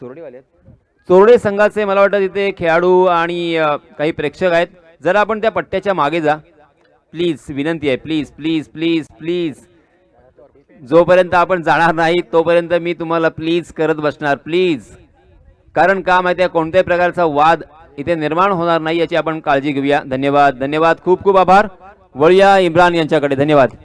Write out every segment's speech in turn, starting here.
चोरडेवाले चोरडे संघाचे मला वाटतं तिथे खेळाडू आणि काही प्रेक्षक आहेत. जर आपण त्या पट्ट्याच्या मागे जा प्लीज, विनंती आहे. प्लीज प्लीज प्लीज प्लीज, जोपर्यंत आपण जाणार नाही तोपर्यंत मी तुम्हाला प्लीज करत बसणार, प्लीज. कारण का माहिती आहे, कोणत्याही प्रकारचा वाद इथे निर्माण होणार नाही याची आपण काळजी घेऊया. धन्यवाद, धन्यवाद, खूप खूप आभार. वळूया इम्रान यांच्याकडे. धन्यवाद.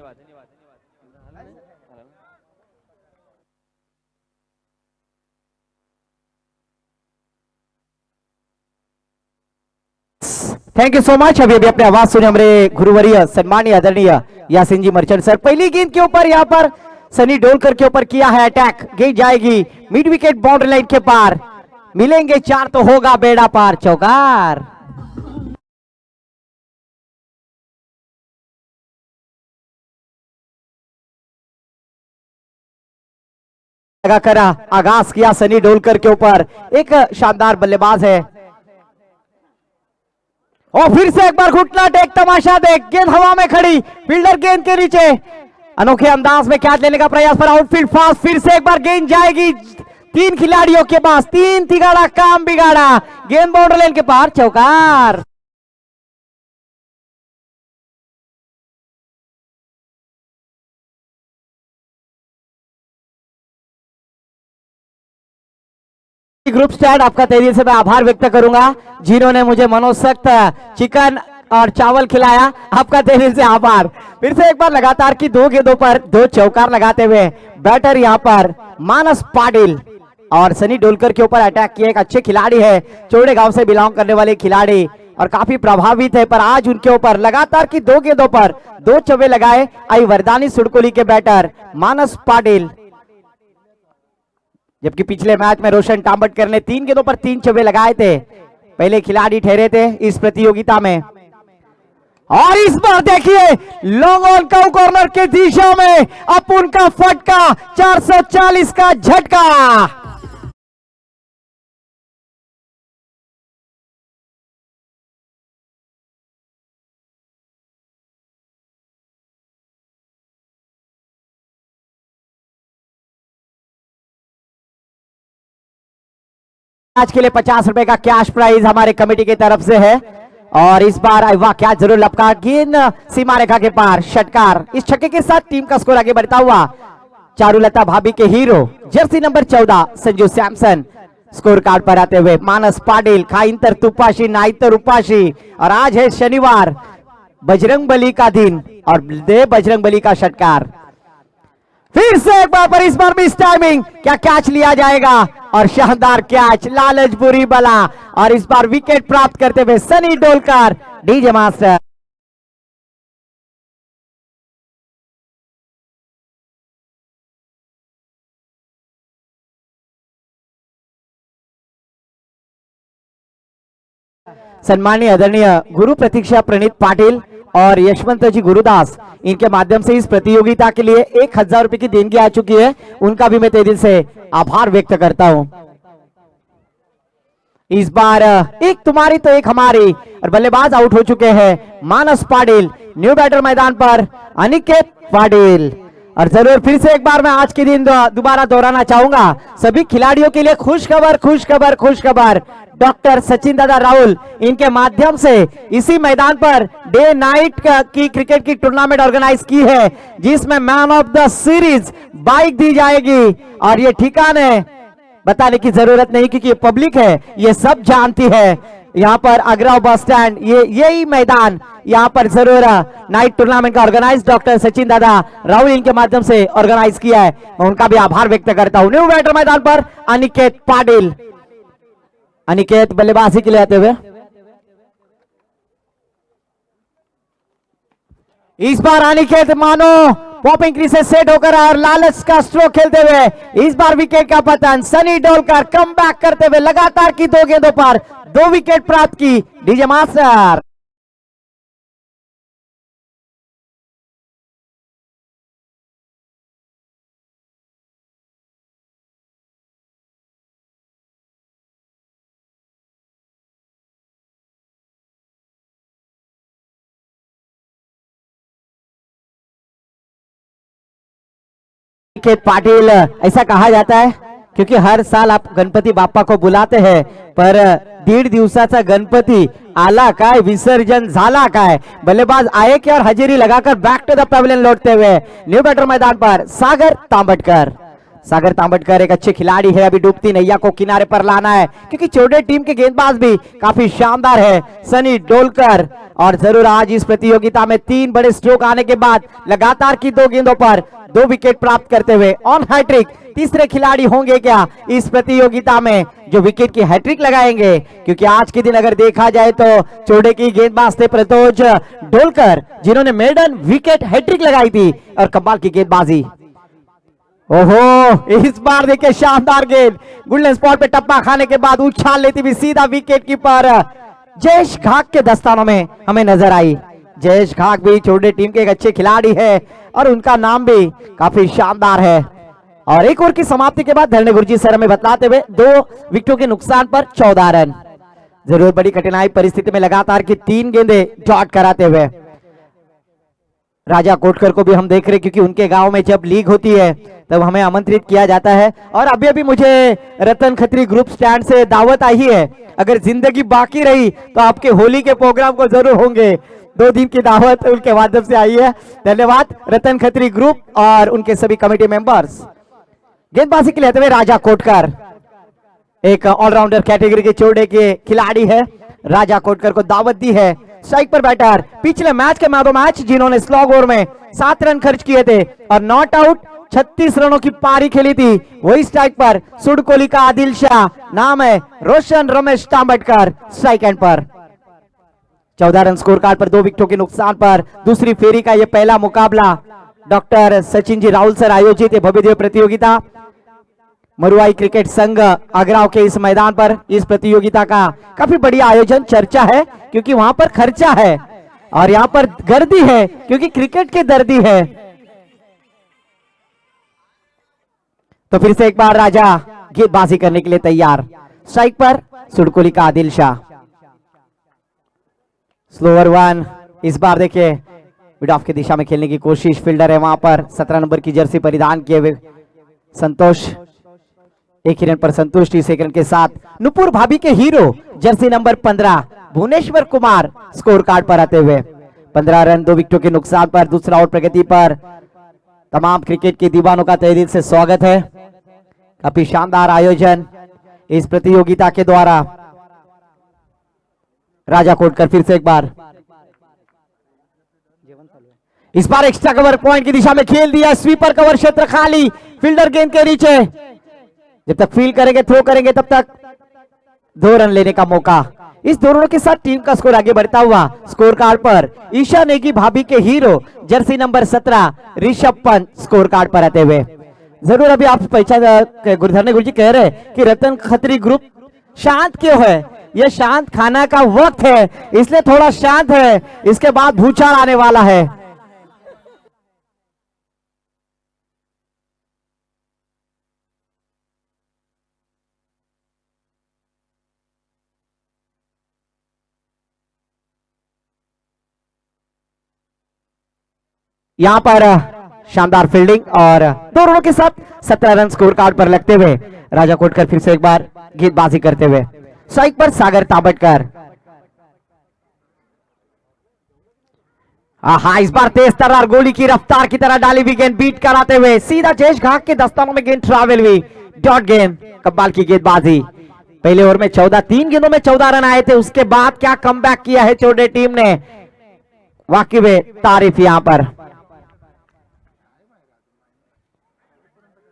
Thank you so much. अभी अभी अपने आवाज सुने हमारे गुरुवरीय सम्मानीय आदरणीय यासिन जी मर्चेंट सर। पहली गेंद के ऊपर यहाँ पर सनी डोलकर के ऊपर किया है अटैक, गेंद जाएगी मिड विकेट बाउंड्री लाइन के पार, मिलेंगे 4 तो होगा बेड़ा पार। चौकार लगाकर आगाज किया सनी डोलकर के ऊपर, एक शानदार बल्लेबाज है। और फिर से एक बार घुटना टेक, तमाशा देख, गेंद हवा में खड़ी, फील्डर गेंद के नीचे अनोखे अंदाज में कैच लेने का प्रयास पर आउटफील्ड फास्ट। फिर से एक बार गेंद जाएगी 3 खिलाड़ियों के पास, 3 तिगाड़ा काम बिगाड़ा, गेंद बाउंड्री लाइन के पार। चौकार ग्रुप स्टैंड आपका तेजी से मैं आभार व्यक्त करूंगा जिन्होंने मुझे मनोसक्त चिकन और चावल खिलाया, आपका तेजी से आभार। फिर से एक बार लगातार की 2 गेंदों पर 2 चौकार लगाते हुए बैटर यहां पर मानस पाटिल और सनी डोलकर के ऊपर अटैक किए। एक अच्छे खिलाड़ी है, चौड़े गांव से बिलोंग करने वाले खिलाड़ी और काफी प्रभावित है, पर आज उनके ऊपर लगातार की 2 गेंदों पर 2 चौवे लगाए आई वरदानी सुड़कोली के बैटर मानस पाटिल। जबकि पिछले मैच में रोशन टांबटकर ने 3 गेंदों पर 3 चौवे लगाए थे, पहले खिलाड़ी ठहरे थे इस प्रतियोगिता में। और इस बार देखिए लॉन्ग ऑन काउ कॉर्नर के दिशा में अपुन का फटका, 440 का झटका। आज के लिए 50 रुपए का कैश प्राइज हमारे कमेटी की तरफ से है। और इस बार वाह क्या जरूर लपका, गेंद सीमा रेखा के पार, षटकार। इस छक्के के साथ टीम का स्कोर आगे बढ़ता हुआ चारुलता भाभी के hero jersey number 14 Sanju Samson score card पर आते हुए मानस पाटिल, खाइंतर तुपाशी नाइतर उपाशी। और आज है शनिवार, बजरंग बली का दिन और दे बजरंग बली का षटकार। फिर से एक बार पर इस बार मिस टाइमिंग, क्या कैच लिया जाएगा? और शानदार कैच, लालच बुरी बला। और इस बार विकेट प्राप्त करते हुए सनी डोलकर, डीजे मास्टर। सम्मानीय आदरणीय गुरु प्रतीक्षा प्रणीत पाटिल और यशवंत जी गुरुदास, इनके माध्यम से इस प्रतियोगिता के लिए 1000 रुपए की देनगी आ चुकी है, उनका भी मैं तेजी दिल से आभार व्यक्त करता हूं। इस बार एक तुम्हारी तो एक हमारी, और बल्लेबाज आउट हो चुके हैं मानस पाटिल। न्यू बैटर मैदान पर अनिकेत पाटिल। और जरूर फिर से एक बार मैं आज के दिन दोबारा दोहराना चाहूंगा, सभी खिलाड़ियों के लिए खुश खबर खुश खबर खुश खबर। डॉक्टर सचिन दादा राहुल, इनके माध्यम से इसी मैदान पर डे नाइट की क्रिकेट की टूर्नामेंट ऑर्गेनाइज की है, जिसमें man of the series bike दी जाएगी। और ये ठिकाने बताने की जरूरत नहीं क्योंकि ये पब्लिक है, ये सब जानती है। यहाँ पर अग्रव बस स्टैंड, ये यही मैदान यहाँ पर जरूर नाइट टूर्नामेंट का ऑर्गेनाइज डॉक्टर सचिन दादा राहुल इनके माध्यम से ऑर्गेनाइज किया है, मैं उनका भी आभार व्यक्त करता हूं। न्यू बैटर मैदान पर अनिकेत पाटिल, अनिकेत बल्लेबाजी के लिए आते हुए। इस बार अनिकेत मानो पॉपिंग क्रीज से सेट होकर और लालच का स्ट्रोक खेलते हुए इस बार विकेट का पतन। सनी डोलकर कम बैक करते हुए लगातार की 2 गेंदों पर 2 विकेट प्राप्त की। डीजे मास्टर अनिकेत पाटिल, ऐसा कहा जाता है क्योंकि हर साल आप गणपती बाप्पा को बुलाते हैं, पर 1.5 दिवसाचा गणपती आला काय, विसर्जन झाला काय, बल्लेबाज आए क्या और हजेरी लगाकर बैक टू द पेविलियन लौटते हुए न्यू बैटर मैदान पर सागर तांबटकर। सागर तांबटकर एक अच्छे खिलाड़ी है, अभी डूबती नैया को किनारे पर लाना है, क्योंकि चौड़े टीम के गेंदबाज भी काफी शानदार है सनी डोलकर। और जरूर आज इस प्रतियोगिता में 3 बड़े स्ट्रोक आने के बाद लगातार की 2 गेंदों पर 2 विकेट प्राप्त करते हुए ऑन हैट्रिक तीसरे खिलाड़ी होंगे क्या इस प्रतियोगिता में जो विकेट की हैट्रिक लगाएंगे, क्योंकि आज के दिन अगर देखा जाए तो चौड़े की गेंदबाज थे प्रतोज डोलकर, जिन्होंने मेडन विकेट हैट्रिक लगाई थी और कमाल की गेंदबाजी। ओहो, इस बार देखिए शानदार गेंद, गोल्डन स्पॉट पे टप्पा खाने के बाद उछाल लेती हुई सीधा विकेट कीपर जयेश घाक के दस्तानों में हमें नजर आई। जयेश घाक भी चौड़े टीम के एक अच्छे खिलाड़ी है और उनका नाम भी काफी शानदार है। और एक ओवर की समाप्ति के बाद धरणे गुरुजी सर हमें बताते हुए 2 विकेटों के नुकसान पर 14 रन। जरूर बड़ी कठिनाई परिस्थिति में लगातार की 3 गेंदें डॉट कराते हुए राजा कोटकर को भी हम देख रहे, क्योंकि उनके गांव में जब लीग होती है तब हमें आमंत्रित किया जाता है। और अभी अभी मुझे रतन खत्री ग्रुप स्टैंड से दावत आई है, अगर जिंदगी बाकी रही तो आपके होली के प्रोग्राम को जरूर होंगे। 2 दिन की दावत उनके माध्यम से आई है। धन्यवाद रतन खत्री ग्रुप और उनके सभी कमेटी मेंबर्स। गेंदबाजी के लिए हुए राजा कोटकर एक ऑलराउंडर कैटेगरी के चौड़े के खिलाड़ी है। राजा कोटकर को दावत दी है। स्ट्राइक पर बैटर पिछले मैच के मैच जिन्होंने स्लॉग ओवर में 7 रन खर्च किए थे और नॉट आउट 36 रनों की पारी खेली थी, वही स्ट्राइक पर सुडकोली का आदिल शाह, नाम है रोशन रमेश तांबटकर। स्ट्राइक एंड पर 14 रन स्कोर कार्ड पर 2 विकेटों के नुकसान पर दूसरी फेरी का यह पहला मुकाबला डॉक्टर सचिन जी राहुल सर आयोजित भव्य प्रतियोगिता मरुआई क्रिकेट संघ आगरा के इस मैदान पर इस प्रतियोगिता का काफी बढ़िया आयोजन चर्चा है, क्योंकि वहां पर खर्चा है और यहां पर गर्दी है, क्योंकि क्रिकेट के दर्दी है। तो फिर से एक बार राजा गेंदबाजी करने के लिए तैयार। स्ट्राइक पर सुडकोली का आदिल शाह। स्लोअर 1 इस बार देखिए मिड ऑफ की दिशा में खेलने की कोशिश, फील्डर है वहां पर 17 नंबर की जर्सी परिधान किए हुए संतोष, एक ही रन पर संतुष्ट। इस 1 रन के साथ नुपुर भाभी के hero jersey number 15 Bhuvneshwar Kumar scorecard पर आते हुए 15 रन 2 विकेटों के नुकसान पर दूसरा आउट प्रगति पर। तमाम क्रिकेट के दीवानों का तहे दिल से स्वागत है। काफी शानदार आयोजन इस प्रतियोगिता के द्वारा। राजा कोटकर फिर से एक बार, इस बार एक्स्ट्रा कवर पॉइंट की दिशा में खेल दिया। स्वीपर कवर क्षेत्र खाली, फील्डर गेंद के नीचे, जब तक फील्ड करेंगे थ्रो करेंगे तब तक 2 रन लेने का मौका। इस दोनों के साथ टीम का स्कोर आगे बढ़ता हुआ स्कोर कार्ड पर ईशा नेगी भाभी के hero jersey number 17 Rishabh Pant score card पर आते हुए। जरूर अभी आप पहचान गुरुधरने गुरुजी कह रहे कि रतन खत्री ग्रुप शांत क्यों है, यह शांत खाना का वक्त है इसलिए थोड़ा शांत है, इसके बाद भूचाल आने वाला है। यहां पर शानदार फील्डिंग और 2 रनों के साथ 17 रन स्कोर कार्ड पर लगते हुए राजा कोटकर फिर से एक बार गेंदबाजी करते हुए। स्ट्राइक पर सागर तांबटकर। इस बार तेज तर्रार गोली की रफ्तार की तरह डाली हुई गेंद बीट कराते हुए सीधा जयेश घाक के दस्तानों में गेंद ट्रैवल हुई। डॉट गेंद, कमाल की गेंदबाजी। पहले ओवर में 3 गेंदों में 14 रन आए थे, उसके बाद क्या कमबैक किया है चौड़े टीम ने, वाकई में तारीफ यहां पर।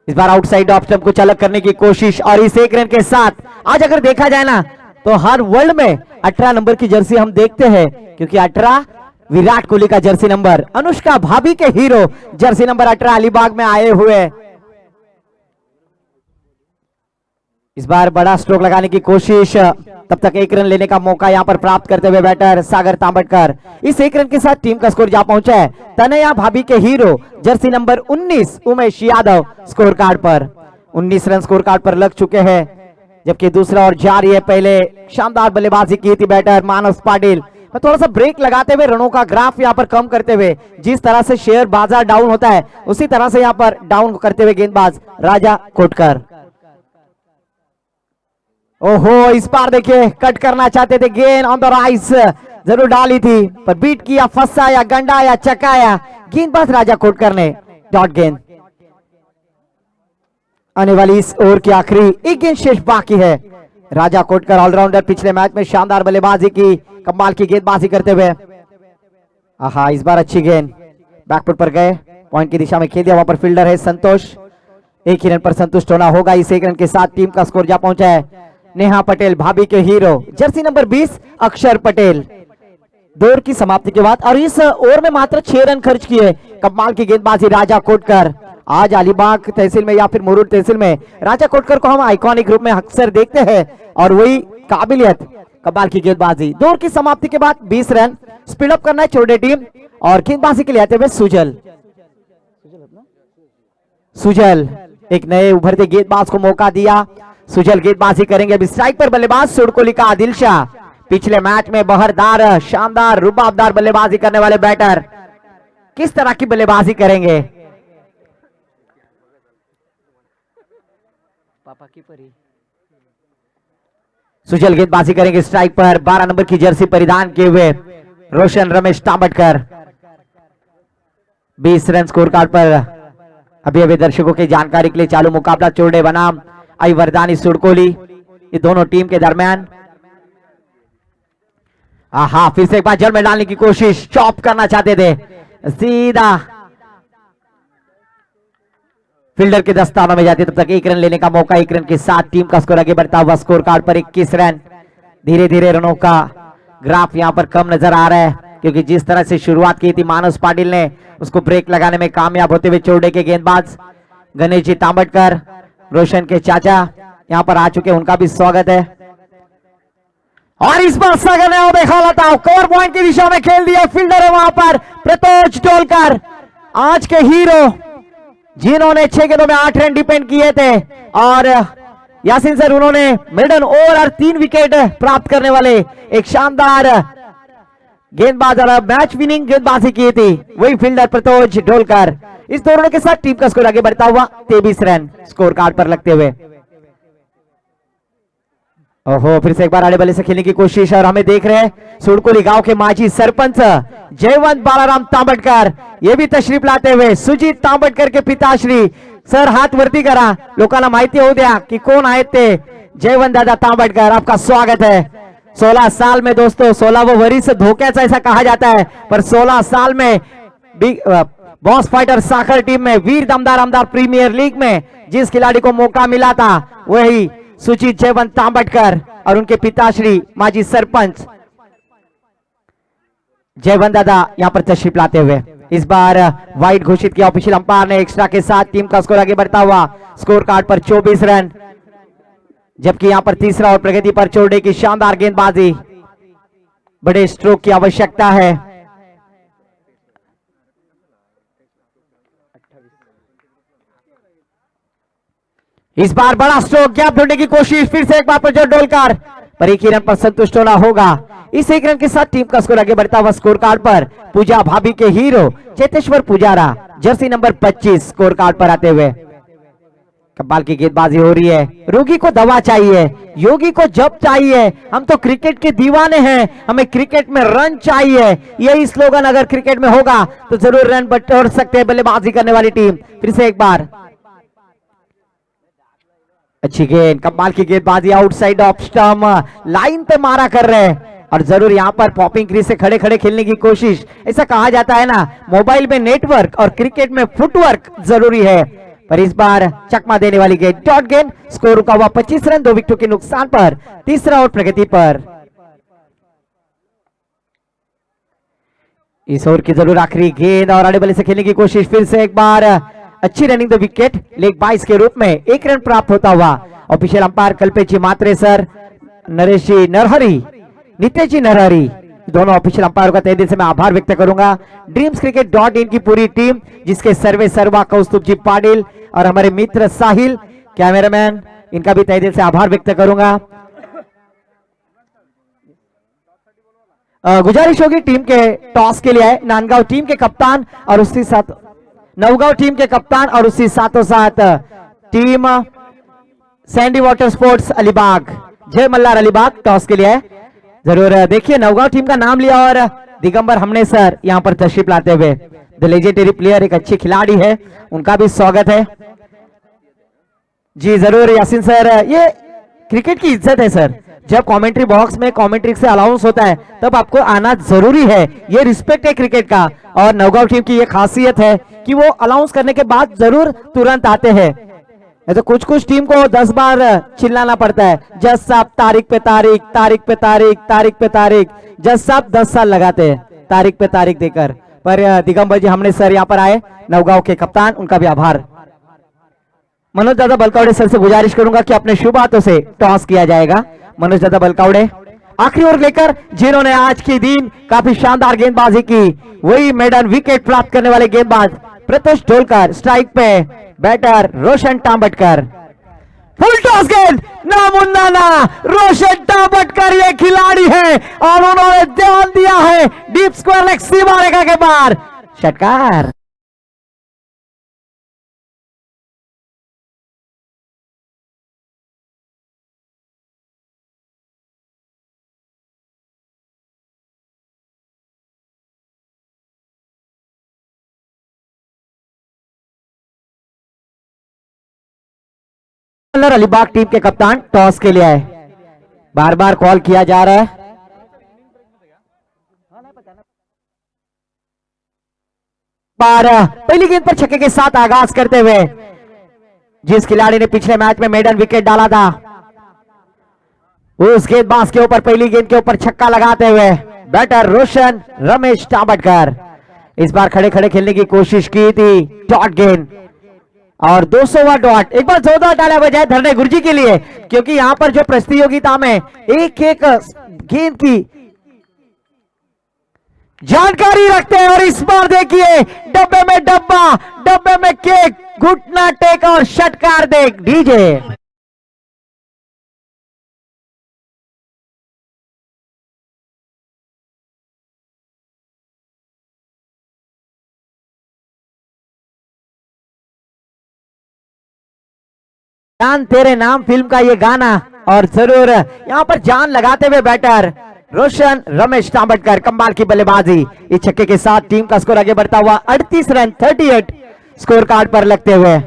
इस बार आउटसाइड ऑफ स्टंप को अलग करने की कोशिश और इस 1 रन के साथ आज अगर देखा जाए ना तो हर वर्ल्ड में 18 नंबर की जर्सी हम देखते हैं, क्योंकि 18 विराट कोहली का जर्सी नंबर, अनुष्का भाभी के हीरो जर्सी नंबर 18 अलीबाग में आए हुए। इस बार बड़ा स्ट्रोक लगाने की कोशिश, तब तक 1 रन लेने का मौका यहां पर प्राप्त करते हुए बैटर सागर तांबटकर। इस 1 रन के साथ टीम का स्कोर जा पहुंचा है तनया भाभी के hero jersey number 19 Umesh Yadav score card पर। 19 रन स्कोर कार्ड पर लग चुके हैं, जबकि दूसरा और जारी है। पहले शानदार बल्लेबाजी की थी बैटर मानस पाटिल। थोड़ा सा ब्रेक लगाते हुए रनों का ग्राफ यहां पर कम करते हुए, जिस तरह से शेयर बाजार डाउन होता है उसी तरह से यहां पर डाउन करते हुए गेंदबाज राजा कोटकर। ओहो, इस बार देखिए कट करना चाहते थे, गेंद ऑन द राइस जरूर डाली थी, पर बीट किया, फंसाया, गंडाया, चकाया, गेंदबाज राजा कोटकर ने डॉट गेंद। आने वाली इस ओवर की आखिरी एक गेंद शेष बाकी है। राजा कोटकर ऑलराउंडर, पिछले मैच में शानदार बल्लेबाजी की, कमाल की गेंदबाजी करते हुए। आहा, इस बार अच्छी गेंद बैकफुट पर गए, पॉइंट की दिशा में खेल दिया। वहां पर फील्डर है संतोष, एक ही रन पर संतुष्ट होना होगा। इस एक रन के साथ टीम का स्कोर जा पहुंचा है नेहा पटेल, भाभी के हीरो, जर्सी नंबर 20 अक्षर पटेल। दो ओवर की समाप्ति के बाद और इस ओवर में मात्र 6 रन खर्च किए। कमाल की गेंदबाजी राजा कोटकर। आज अलीबाग तहसील में या फिर मुरुड तहसील में राजा कोटकर को हम आइकॉनिक रूप में अक्सर देखते हैं, और वही काबिलियत, कमाल की गेंदबाजी। 2 ओवर की समाप्ति के बाद 20 रन, स्पीड अप करना है छोटे टीम, और गेंदबाजी के लिए आते हुए सुजल एक नए उभरते गेंदबाज को मौका दिया। सुजल गेंदबाजी करेंगे। अभी स्ट्राइक पर बल्लेबाज सुड़कोली का आदिल शाह, पिछले मैच में बहरदार, शानदार, रुबाबदार बल्लेबाजी करने वाले बैटर किस तरह की बल्लेबाजी करेंगे? पापा की परी सुजल गेंदबाजी करेंगे स्ट्राइक पर। 12 नंबर की जर्सी परिधान किए हुए रोशन रमेश तांबटकर। 20 रन स्कोर कार्ड पर। अभी दर्शकों की जानकारी के लिए चालू मुकाबला चोरडे बनाम आई वरदानी सुड़कोली, ये दोनों टीम के दरमियान। आहा, फिर से एक बार जड़ में डालने की कोशिश, चॉप करना चाहते थे, सीधा फील्डर के दस्तानों में जाते, तब तक 1 रन लेने का मौका। 1 रन के साथ टीम का स्कोर आगे बढ़ता हुआ, स्कोर कार्ड पर 21 रन। धीरे धीरे रनों का ग्राफ यहां पर कम नजर आ रहा है, क्योंकि जिस तरह से शुरुआत की थी मानस पाटिल ने, उसको ब्रेक लगाने में कामयाब होते हुए चोरडे के गेंदबाज गणेश जी तांबटकर, रोशन के चाचा यहां पर आ चुके, उनका भी स्वागत है। और इस बार सागर ने देखा लता, कवर पॉइंट की दिशा में खेल दिया, फील्डर है वहां पर प्रतोष टोलकर, आज के हीरो, जिन्होंने 6 गेंदों में 8 रन डिपेंड किए थे। और यासीन सर, उन्होंने मिडन ओवर और 3 विकेट प्राप्त करने वाले एक शानदार गेंदबाज और मैच विनिंग गेंदबाजी की थी, वही फील्डर प्रतोष ढोलकर। इस दोनों के साथ टीम का स्कोर आगे बढ़ता हुआ 23 रन स्कोर कार्ड पर लगते हुए। ओहो, फिर से एक बार आड़े बल्ले से खेलने की कोशिश, और हमें देख रहे हैं सुड़कोली गांव के माजी सरपंच जयवंत बालाराम तांबटकर, ये भी तशरीफ लाते हुए। सुजीत तांबटकर के पिताश्री, सर हात वरती करा, लोकांना माहिती होऊ द्या की कोण आहेत ते। जयवंत दादा तांबटकर, आपका स्वागत है। 16 साल में दोस्तों, 16वां वरिष्ठ धोख्याचा ऐसा कहा जाता है, पर 16 साल में बॉस फाइटर साखर टीम में, वीर दमदार आमदार प्रीमियर लीग में जिस खिलाड़ी को मौका मिला था, वही सुजीत जयवंत तांबटकर और उनके पिताश्री माजी सरपंच जयवंत दादा यहां पर तशरीफ लाते हुए। इस बार वाइड घोषित किया ऑफिशियल अंपायर ने, एक्स्ट्रा के साथ टीम का स्कोर आगे बढ़ता हुआ, स्कोर कार्ड पर 24 रन। जबकि यहां पर तीसरा और प्रगति पर चोरडे की शानदार गेंदबाजी, बड़े स्ट्रोक की आवश्यकता है। इस बार बड़ा स्ट्रोक, गैप ढूंढने की कोशिश, फिर से एक बार प्रज्वल डोलकर, पर 1 ही रन पर संतुष्ट होना होगा। इस 1 रन के साथ टीम का स्कोर आगे बढ़ता हुआ, स्कोर कार्ड पर पूजा भाभी के hero Cheteshwar Pujara, Jersey number 25 score card पर आते हुए। कमाल की गेंदबाजी हो रही है। रोगी को दवा चाहिए, योगी को जब चाहिए, हम तो क्रिकेट के दीवाने हैं, हमें क्रिकेट में रन चाहिए, यही स्लोगन अगर क्रिकेट में होगा तो जरूर रन बटोर सकते हैं बल्लेबाजी करने वाली टीम। फिर से एक बार अच्छी गेंद, कमाल की गेंदबाजी, आउटसाइड ऑफ स्टंप, लाइन पे मारा कर रहे हैं, और जरूर यहां पर पॉपिंग क्रीज से खड़े खड़े खेलने की कोशिश। ऐसा कहा जाता है ना, मोबाइल में नेटवर्क और क्रिकेट में फुटवर्क जरूरी है, पर इस बार चकमा देने वाली गेंद, डॉट गेंद, स्कोर रुका हुआ 25 रन 2 विकेटों के नुकसान पर, तीसरा और प्रगति पर। इस ओवर की जरूर आखिरी गेंद, और आड़े बल्ले से खेलने की कोशिश, फिर से एक बार अच्छी रनिंग द विकेट, लेग 22 के रूप में 1 रन प्राप्त होता हुआ। ऑफिशियल अंपायर कल्पेश जी मात्रे सर, नरेश जी नरहरी, नितेश जी नरहरी, दोनों ऑफिशियल अंपायर का तहे दिल से मैं आभार व्यक्त करूंगा। ड्रीम्स क्रिकेट .in की पूरी टीम, जिसके सर्वे सर्वा कौस्तुभ जी पाटिल और हमारे मित्र साहिल कैमरामैन, इनका भी तहे दिल से आभार व्यक्त करूंगा। गुजारिश होगी टीम के टॉस के लिए आए नांदगांव टीम के कप्तान और उसके साथ नवगांव टीम के कप्तान और उसी साथों साथ team Sandy water sports Alibag, जय मल्हार अलीबाग टॉस के लिए है। जरूर देखिए नवगांव टीम का नाम लिया और दिगंबर हमने सर यहाँ पर तशरीफ लाते हुए, द लेजेंडरी प्लेयर, एक अच्छे खिलाड़ी है, उनका भी स्वागत है जी। जरूर यासीन सर, ये क्रिकेट की इज्जत है सर, जब कमेंट्री बॉक्स में कमेंट्री से अलाउंस होता है तब आपको आना जरूरी है, ये रिस्पेक्ट है क्रिकेट का। और नवगांव टीम की ये खासियत है कि वो अलाउंस करने के बाद जरूर तुरंत आते हैं। तो कुछ कुछ टीम को 10 बार चिल्लाना पड़ता है, जज साहब तारीख पे तारीख, तारीख पे तारीख, तारीख पे तारीख। जज साहब 10 साल लगाते हैं तारीख पे तारीख देकर, पर दिगंबर जी हमने सर यहाँ पर आए, नवगांव के कप्तान, उनका भी आभार। मनोज दादा बलकावड़े सर से गुजारिश करूंगा कि अपने शुभ हाथों से टॉस किया जाएगा। मनोज दादा बलकावड़े आखिरी ओवर लेकर, जिन्होंने आज के दिन काफी शानदार गेंदबाजी की, वही मेडन विकेट प्राप्त करने वाले गेंदबाज प्रत्युष ढोलकर, स्ट्राइक पे बैटर रोशन तांबटकर। फुल टॉस गेंद, नामुन्नाना रोशन तांबटकर ये खिलाड़ी है और उन्होंने ध्यान दिया है डीप स्क्वायर लेग सीमा रेखा के बाहर, षटकार। अलीबाग टीम के कप्तान टॉस के लिए आए, बार बार कॉल किया जा रहा है। पहली गेंद पर छक्के के साथ आगाज करते हुए, जिस खिलाड़ी ने पिछले मैच में मेडन विकेट डाला था, उस गेंदबाज के ऊपर पहली गेंद के ऊपर छक्का लगाते हुए बैटर रोशन रमेश तांबटकर। इस बार खड़े खड़े खेलने की कोशिश की थी, डॉट गेंद और 200वां डॉट। एक बार जोरदार तालियां बजाए धरने गुरुजी के लिए, क्योंकि यहां पर जो प्रतियोगिता में एक एक गेंद की जानकारी रखते हैं। और इस बार देखिए डब्बे में डब्बा, डब्बे में केक, घुटना टेक और षटकार देख डीजे। जान तेरे नाम फिल्म का ये गाना, और जरूर यहां पर जान लगाते हुए बैटर रोशन रमेश तांबटकर, कमाल की बल्लेबाजी। इस छक्के के साथ टीम का स्कोर आगे बढ़ता हुआ 38 रन 38 स्कोर कार्ड पर लगते हुए,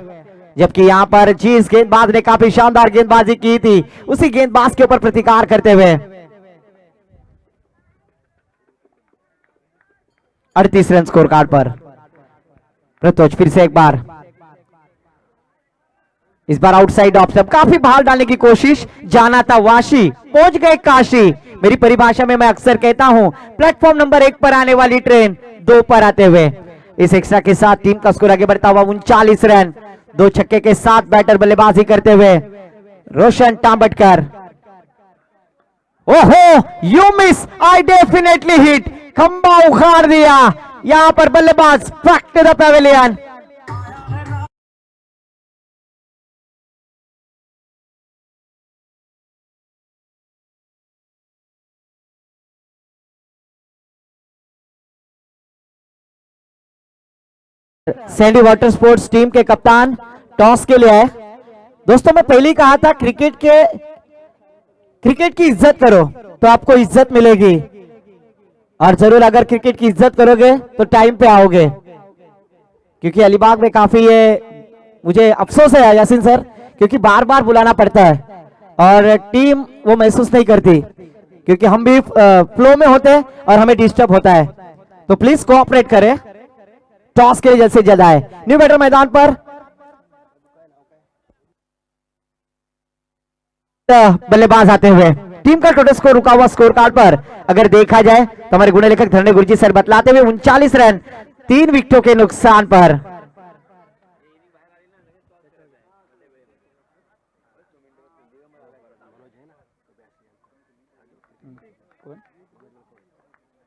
जबकि यहां पर जिस गेंदबाज ने काफी शानदार गेंदबाजी की थी, उसी गेंदबाज के ऊपर प्रतिकार करते हुए 38 रन स्कोर कार्ड पर। प्रतोष फिर से एक बार, इस बार आउटसाइड ऑफ स्टंप, काफी बाहर डालने की कोशिश, जाना था वाशी, पहुंच गए काशी। मेरी परिभाषा में मैं अक्सर कहता हूं, प्लेटफॉर्म नंबर 1 पर आने वाली ट्रेन 2 पर आते हुए। इस एक्स्ट्रा के साथ टीम का स्कोर आगे बढ़ता हुआ 39 रन, 2 छक्के के साथ बैटर बल्लेबाजी करते हुए रोशन तांबटकर। ओहो, you miss, I definitely hit, खंबा उखाड़ दिया। यहां पर बल्लेबाज back to the pavilion. Sandy water sports team के कप्तान टॉस के लिए आए। दोस्तों मैं पहले ही कहा था, क्रिकेट की इज्जत करो तो आपको इज्जत मिलेगी, और जरूर अगर क्रिकेट की इज्जत करोगे तो टाइम पे आओगे। क्योंकि अलीबाग में काफी मुझे अफसोस है यासीन सर, क्योंकि बार बार बुलाना पड़ता है और टीम वो महसूस नहीं करती, क्योंकि हम भी फ्लो में होते हैं और हमें डिस्टर्ब होता है। तो प्लीज कोऑपरेट करें, टॉस के लिए जल्द से जल्द आए। न्यू बैटर मैदान पर बल्लेबाज आते हुए, टीम का टोटल स्कोर रुका हुआ स्कोर कार्ड पर अगर देखा जाए तो हमारे गुण लेखक धरने गुरुजी सर बतलाते हुए 39 रन 3 विकेटों के नुकसान पर।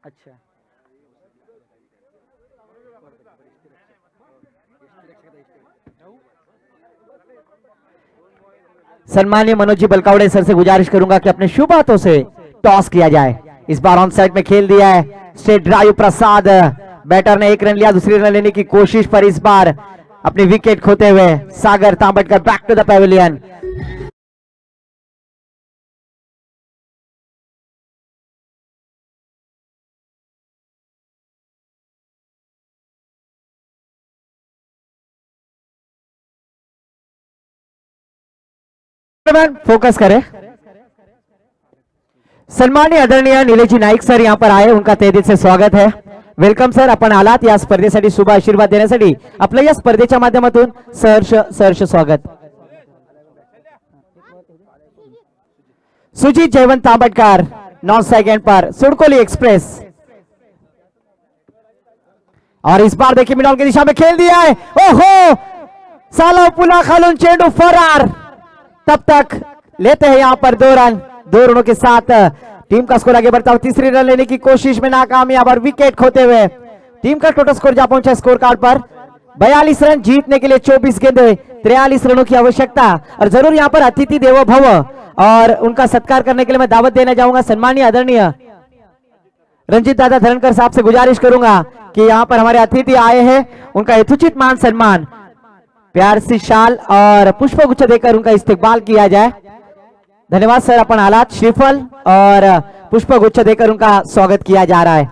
अच्छा, सम्मानीय मनोज जी बलकावड़े सर से गुजारिश करूंगा कि अपने शुभ हाथों से टॉस किया जाए। इस बार ऑन साइड में खेल दिया है स्ट्रेट ड्राइव प्रसाद, बैटर ने 1 रन लिया, दूसरी रन लेने की कोशिश पर इस बार अपनी विकेट खोते हुए Sagar Tambatkar back to the pavilion. Focus करें। सन्माननीय आदरणीय निलेशजी नाईक सर यहाँ पर आए, उनका तहे दिल से स्वागत है। वेलकम सर, आपण आलात या स्पर्धेसाठी शुभ आशीर्वाद देण्यासाठी। आपलं या स्पर्धेच्या माध्यमातून सहर्ष स्वागत। सुजीत जयवंत तांबटकर 9 सेकंड पर सुड़कोली एक्सप्रेस, और इस बार देखिए मिडॉल की दिशा में खेल दिया है। ओहो, साला पुला खालून चेंडू फरार। तब तक लेते हैं यहाँ पर 2 रन, 2 रनों के साथ टीम का स्कोर आगे बढ़ता हुआ। तीसरी रन लेने की कोशिश में नाकामयाब और विकेट खोते हुए टीम का टोटल स्कोर जा पहुंचा स्कोर कार्ड पर 42 रन। जीतने के लिए 24 गेंदे, 43 रनों की आवश्यकता। और जरूर यहाँ पर अतिथि देवो भव, और उनका सत्कार करने के लिए मैं दावत देना चाहूंगा। सन्माननीय आदरणीय रंजीत दादा धरणकर साहब से गुजारिश करूंगा कि यहाँ पर हमारे अतिथि आए हैं, उनका यथोचित मान सम्मान, प्यार से शाल और पुष्प गुच्छ देकर उनका इस्तेकबाल किया जाए। धन्यवाद सर, अपन हालात श्रीफल और पुष्प गुच्छ देकर उनका स्वागत किया जा रहा है।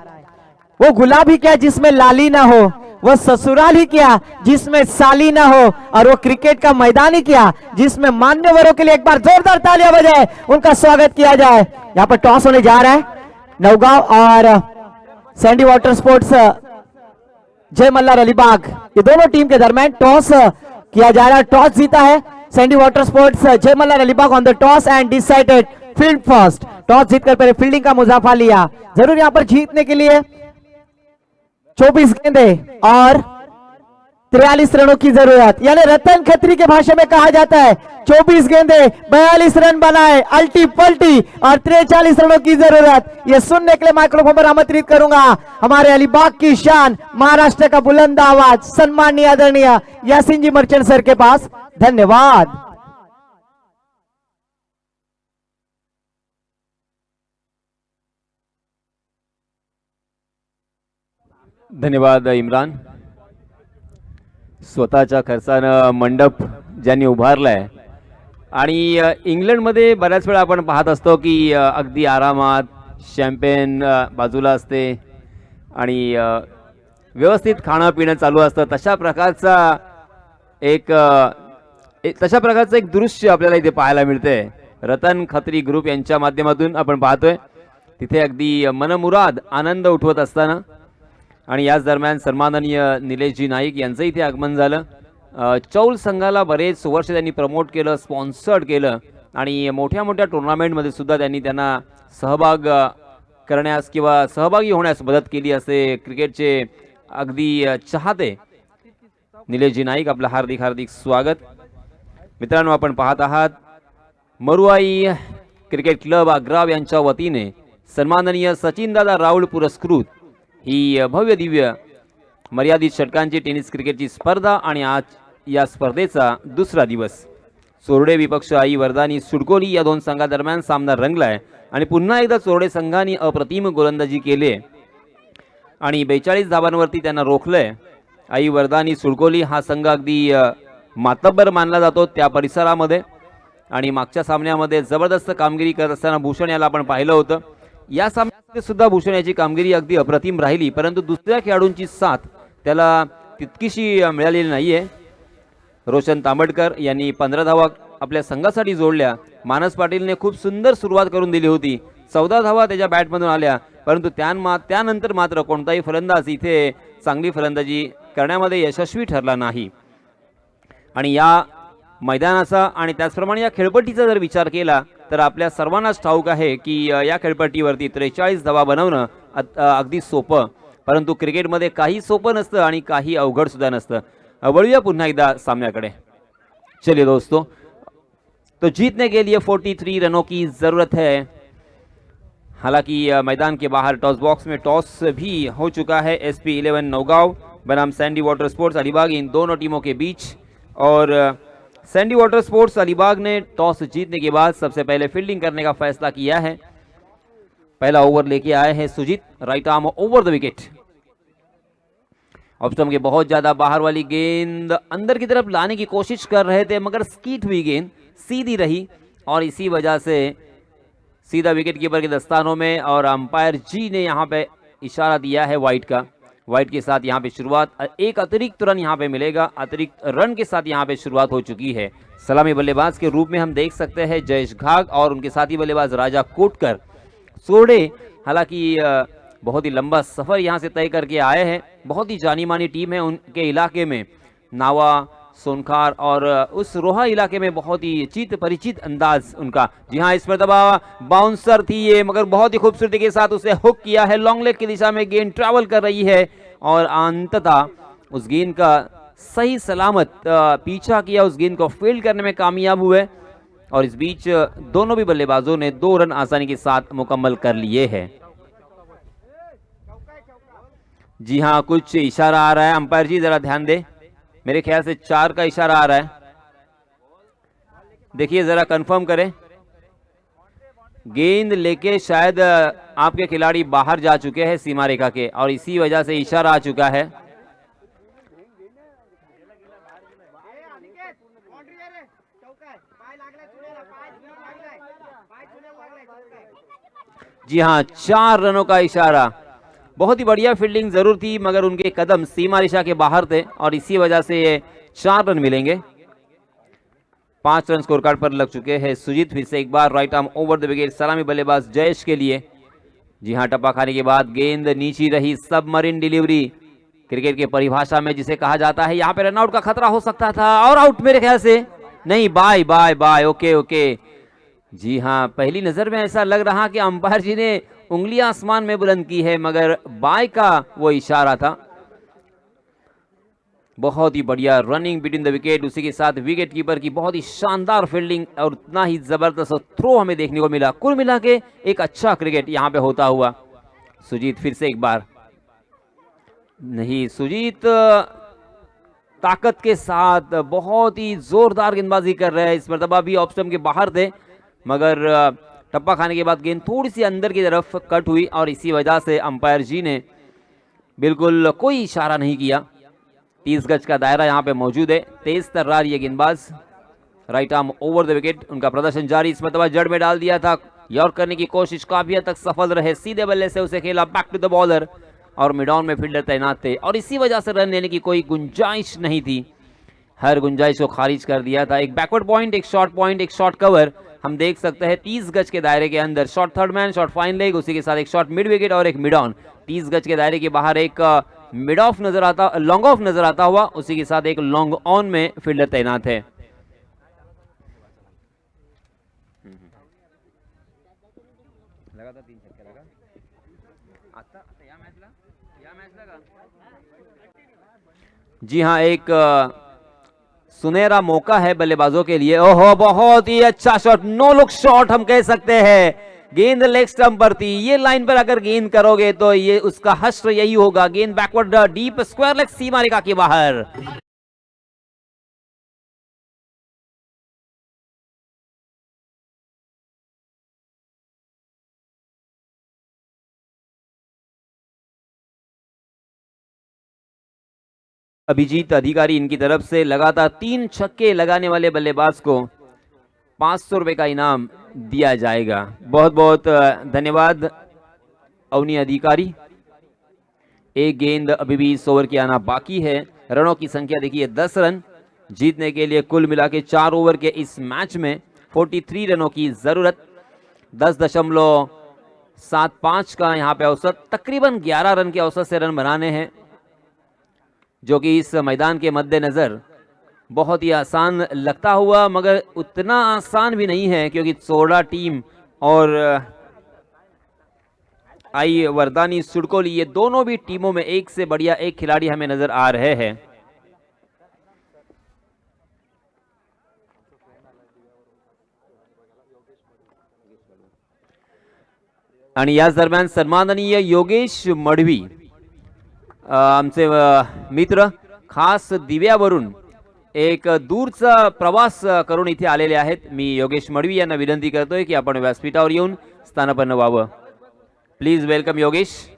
वो गुलाब ही क्या जिसमें लाली ना हो, वो ससुराल ही क्या जिसमें साली ना हो, और वो क्रिकेट का मैदान ही क्या जिसमें मान्यवरों के लिए एक बार जोरदार तालियां बजाए, उनका स्वागत किया जाए। यहाँ पर टॉस होने जा रहा है। नौगांव और सैंडी वाटर स्पोर्ट्स जय मल्हार अलीबाग, ये दोनों टीम के दरमियान टॉस किया जा रहा है। टॉस जीता है सैंडी वाटर स्पोर्ट्स जय Malhar Alibag on the toss and decided field first. Toss जीतकर पहले फील्डिंग का मुजाफा लिया। जरूर यहां पर जीतने के लिए 24 गेंदे और 43 रनों की जरूरत, यानी रतन खत्री के भाषा में कहा जाता है 24 गेंदे 42 रन बनाए, अल्टी पल्टी और 43 रनों की जरूरत। ये सुनने के लिए माइक्रोफोन पर आमंत्रित करूंगा हमारे अलीबाग की शान, महाराष्ट्र का बुलंद आवाज, सम्माननीय आदरणीय यासीन जी मर्चेंट सर के पास। धन्यवाद। धन्यवाद इम्रान। स्वतःच्या खर्चानं मंडप ज्यांनी उभारलाय, आणि इंग्लंडमध्ये बऱ्याच वेळा आपण पाहत असतो की अगदी आरामात शॅम्पेन बाजूला असते आणि व्यवस्थित खाणं पिणं चालू असतं। तशा प्रकारचं एक दृश्य आपल्याला इथे पाहायला मिळते। रतन खत्री ग्रुप यांच्या माध्यमातून आपण पाहतोय तिथे अगदी मनमुराद आनंद उठवत असताना, आणि याच दरम्यान सन्माननीय निलेशजी नाईक यांचं इथे आगमन झालं। चौल संघाला बरेच वर्ष त्यांनी प्रमोट केलं, स्पॉन्सर्ड केलं, आणि मोठ्या मोठ्या टुर्नामेंटमध्ये सुद्धा त्यांना सहभाग करण्यास किंवा सहभागी होण्यास मदत केली। असे क्रिकेटचे अगदी चाहते निलेशजी नाईक, आपलं हार्दिक हार्दिक स्वागत। मित्रांनो, आपण पाहत आहात मरुआई क्रिकेट क्लब आग्राव यांच्या वतीने सन्माननीय सचिनदादा राऊळ पुरस्कृत ही भव्य दिव्य मर्यादित षटकांची टेनिस क्रिकेटची स्पर्धा, आणि आज या स्पर्धेचा दुसरा दिवस। चोरडे विपक्ष आई वर्धानी सुडकोली या दोन संघादरम्यान सामना रंगलाय, आणि पुन्हा एकदा चोरडे संघाने अप्रतिम गोलंदाजी केली आणि 42 धावांवरती त्यांना रोखलंय। आई वर्धानी सुडकोली हा संघ अगदी मातब्बर मानला जातो त्या परिसरामध्ये, आणि मागच्या सामन्यामध्ये जबरदस्त कामगिरी करत असताना भूषण याला आपण पाहिलं होतं। या सामन्यात सुद्धा भूषण याची कामगिरी अगदी अप्रतिम राहिली, परंतु दुसऱ्या खेळाडूंची साथ त्याला तितकीशी मिळालेली नाहीये। रोशन तांबटकर यांनी 15 धावा आपल्या संघासाठी जोडल्या। मानस पाटीलने खूप सुंदर सुरुवात करून दिली होती, 14 धावा त्याच्या बॅटमधून आल्या, परंतु त्यानंतर मात्र कोणताही फलंदाज इथे चांगली फलंदाजी करण्यामध्ये यशस्वी ठरला नाही। आणि या मैदानाचा आणि त्याचप्रमाणे या खेळपट्टीचा जर विचार केला तर आपल्या सर्वांनाच ठाऊक आहे की या खेळपट्टीवरती 43 धावा बनवणं अगदी सोपं, परंतु क्रिकेटमध्ये काही सोपं नसतं आणि काही अवघड सुद्धा नसतं। वळूया पुन्हा एकदा सामन्याकडे। चलिए दोस्तों, तो जीतने के लिए 43 रनों की जरूरत है। हालांकि मैदान के बाहर टॉस बॉक्स में टॉस भी हो चुका है। SP11 नौगांव बनाम सैंडी वाटर स्पोर्ट्स अलीबाग, इन दोनों टीमों के बीच, और सैंडी वाटर स्पोर्ट्स अलीबाग ने टॉस जीतने के बाद सबसे पहले फील्डिंग करने का फैसला किया है। पहला ओवर लेके आए हैं Sujit, right arm over the wicket. Off stump के बहुत ज्यादा बाहर वाली गेंद अंदर की तरफ लाने की कोशिश कर रहे थे, मगर स्कीट हुई गेंद सीधी रही, और इसी वजह से सीधा विकेट कीपर के दस्तानों में, और अंपायर जी ने यहां पे इशारा दिया है वाइड का। वाइड के साथ यहाँ पे शुरुआत, एक अतिरिक्त रन यहाँ पे मिलेगा, अतिरिक्त रन के साथ यहाँ पे शुरुआत हो चुकी है। सलामी बल्लेबाज के रूप में हम देख सकते हैं जयेश घाग और उनके साथी बल्लेबाज राजा कोटकर। सोरडे हालांकि बहुत ही लंबा सफर यहाँ से तय करके आए हैं, बहुत ही जानी मानी टीम है उनके इलाके में, नावा, सोनखार और उस रोहा इलाके में बहुत ही चित परिचित अंदाज उनका। जी हाँ, इस मरतबा बाउंसर थी ये, मगर बहुत ही खूबसूरती के साथ उसे हुक किया है, लॉन्ग लेग की दिशा में गेंद ट्रैवल कर रही है और अंततः उस गेंद का सही सलामत पीछा किया, उस गेंद को फील्ड करने में कामयाब हुए और इस बीच दोनों भी बल्लेबाजों ने 2 रन आसानी के साथ मुकम्मल कर लिए हैं। जी हाँ, कुछ इशारा आ रहा है, अंपायर जी जरा ध्यान दे, मेरे ख्याल से 4 का इशारा आ रहा है, देखिए जरा कंफर्म करें। गेंद लेके शायद आपके खिलाड़ी बाहर जा चुके हैं सीमा रेखा के और इसी वजह से इशारा आ चुका है। जी हाँ, 4 रनों का इशारा। बहुत ही बढ़िया फील्डिंग जरूर थी मगर उनके कदम सीमा रेखा के बाहर थे और इसी वजह से ये 4 रन मिलेंगे। 5 रन स्कोर कार्ड पर लग चुके हैं। सुजीत फिर से एक बार right arm over the wicket, सलामी बल्लेबाज जयेश के लिए। जी हाँ, टप्पा खाने के बाद गेंद नीची रही, सबमरीन डिलीवरी क्रिकेट के परिभाषा में जिसे कहा जाता है। यहाँ पे रनआउट का खतरा हो सकता था और आउट मेरे ख्याल से नहीं, bye bye bye, okay okay. जी हाँ, पहली नजर में ऐसा लग रहा कि अंपायर जी ने उंगलियां आसमान में बुलंद की है मगर बाय का वो इशारा था। बहुत ही बढ़िया रनिंग बिटवीन द विकेट, उसी के साथ विकेट कीपर की बहुत ही शानदार फील्डिंग और उतना ही जबरदस्त थ्रो हमें देखने को मिला। कुल मिला के एक अच्छा क्रिकेट यहां पे होता हुआ। सुजीत फिर से एक बार नहीं, सुजीत ताकत के साथ बहुत ही जोरदार गेंदबाजी कर रहे हैं। इस मरतबा भी ऑफ स्टंप के बाहर थे मगर टप्पा खाने के बाद गेंद थोड़ी सी अंदर की तरफ कट हुई और इसी वजह से अंपायर जी ने बिल्कुल कोई इशारा नहीं किया। 30 गज का दायरा यहाँ पे मौजूद है। तेज तर्रार ये गेंदबाज, right arm over the wicket, उनका प्रदर्शन जारी। इस मरतबा जड़ में डाल दिया था, यॉर्क करने की कोशिश काफी हद तक सफल रहे। सीधे बल्ले से उसे खेला बैक टू द बॉलर और मिड ऑन में फील्डर तैनात थे और इसी वजह से रन लेने की कोई गुंजाइश नहीं थी। हर गुंजाइश को खारिज कर दिया था। एक बैकवर्ड पॉइंट, एक शॉर्ट पॉइंट, एक शॉर्ट कवर हम देख सकते हैं 30 गज के दायरे के अंदर। Short third man, short fine leg, उसी के साथ एक शॉर्ट मिड विकेट और एक मिड ऑन। 30 गज के दायरे के बाहर एक मिड ऑफ नजर आता, लॉन्ग ऑफ नजर आता हुआ, उसी के साथ एक लॉन्ग ऑन में फील्डर तैनात है। जी हाँ, एक सुनहरा मौका है बल्लेबाजों के लिए। ओहो, बहुत ही अच्छा शॉट, नो लुक शॉट हम कह सकते हैं। गेंद लेग स्टंप पर थी, ये लाइन पर अगर गेंद करोगे तो ये उसका हश्र यही होगा। गेंद बैकवर्ड डीप स्क्वायर लेग सीमा रेखा के बाहर। अभिजीत अधिकारी इनकी तरफ से लगातार 3 छक्के लगाने वाले बल्लेबाज को 500 रुपए का इनाम दिया जाएगा। बहुत बहुत धन्यवाद अवनी अधिकारी। एक गेंद अभी भी 100 ओवर की आना बाकी है। रनों की संख्या देखिए 10 रन। जीतने के लिए कुल मिला के 4 ओवर के इस मैच में 43 रनों की जरूरत। 10.75 का यहाँ पे औसत, तकरीबन 11 रन के औसत से रन बनाने हैं, जो कि इस मैदान के मद्देनजर बहुत ही आसान लगता हुआ मगर उतना आसान भी नहीं है, क्योंकि सोरडा टीम और आई वरदानी सुडकोली, ये दोनों भी टीमों में एक से बढ़िया एक खिलाड़ी हमें नजर आ रहे हैं। आणि याच दरम्यान सन्माननीय योगेश मडवी आमचे मित्र खास दिव्यावरून एक दूरचा प्रवास करून इथे आलेले आहेत। मी योगेश मडवी यांना विनंती करतोय की आपण व्यासपीठावर येऊन स्थानापन्न व्हावं। Please welcome Yogesh.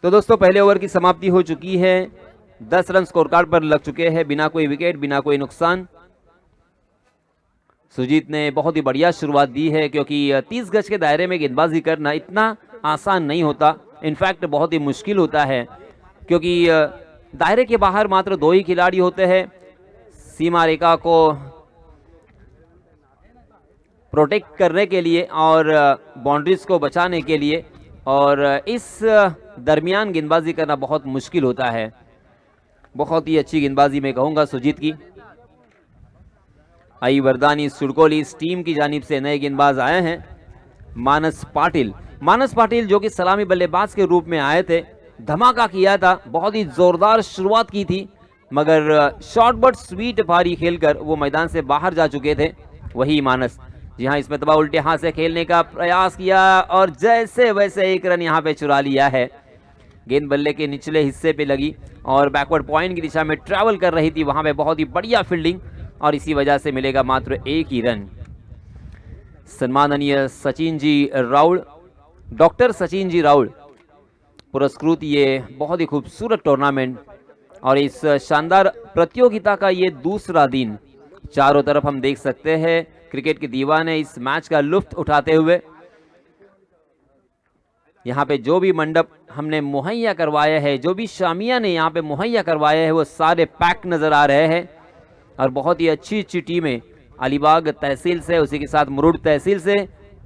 तो दोस्तों, पहले ओवर की समाप्ति हो चुकी है। 10 रन स्कोर कार्ड पर लग चुके हैं, बिना कोई विकेट, बिना कोई नुकसान। सुजीत ने बहुत ही बढ़िया शुरुआत दी है, क्योंकि 30 गज के दायरे में गेंदबाजी करना इतना आसान नहीं होता, इनफैक्ट बहुत ही मुश्किल होता है। क्योंकि दायरे के बाहर मात्र 2 ही खिलाड़ी होते हैं सीमा रेखा को प्रोटेक्ट करने के लिए और बाउंड्रीज को बचाने के लिए, और इस दरमियान गेंदबाजी करना बहुत मुश्किल होता है। बहुत ही अच्छी गेंदबाजी मैं कहूंगा सुजीत की। आई वरदानी सुरकोली इस टीम की जानिब से नए गेंदबाज आए हैं मानस पाटिल। मानस पाटिल जो कि सलामी बल्लेबाज के रूप में आए थे, धमाका किया था, बहुत ही जोरदार शुरुआत की थी, मगर शॉर्ट बट स्वीट पारी खेलकर वो मैदान से बाहर जा चुके थे वही मानस। जी हाँ, इसमें तबा उल्टे हाथ से खेलने का प्रयास किया और जैसे वैसे एक रन यहाँ पे चुरा लिया है। गेंद बल्ले के निचले हिस्से पे लगी और बैकवर्ड पॉइंट की दिशा में ट्रैवल कर रही थी, वहां पे बहुत ही बढ़िया फील्डिंग और इसी वजह से मिलेगा मात्र 1 ही रन। सम्माननीय सचिन जी राउल, डॉक्टर सचिन जी राउल पुरस्कृत ये बहुत ही खूबसूरत टूर्नामेंट और इस शानदार प्रतियोगिता का ये दूसरा दिन, चारों तरफ हम देख सकते हैं क्रिकेट के दीवाने इस मैच का लुत्फ उठाते हुए। यहाँ पे जो भी मंडप हमने मुहैया करवाया है, जो भी शामिया ने यहाँ पे मुहैया करवाया है, वो सारे पैक नजर आ रहे हैं और बहुत ही अच्छी अच्छी टीमें अलीबाग तहसील से, उसी के साथ मुरुड तहसील से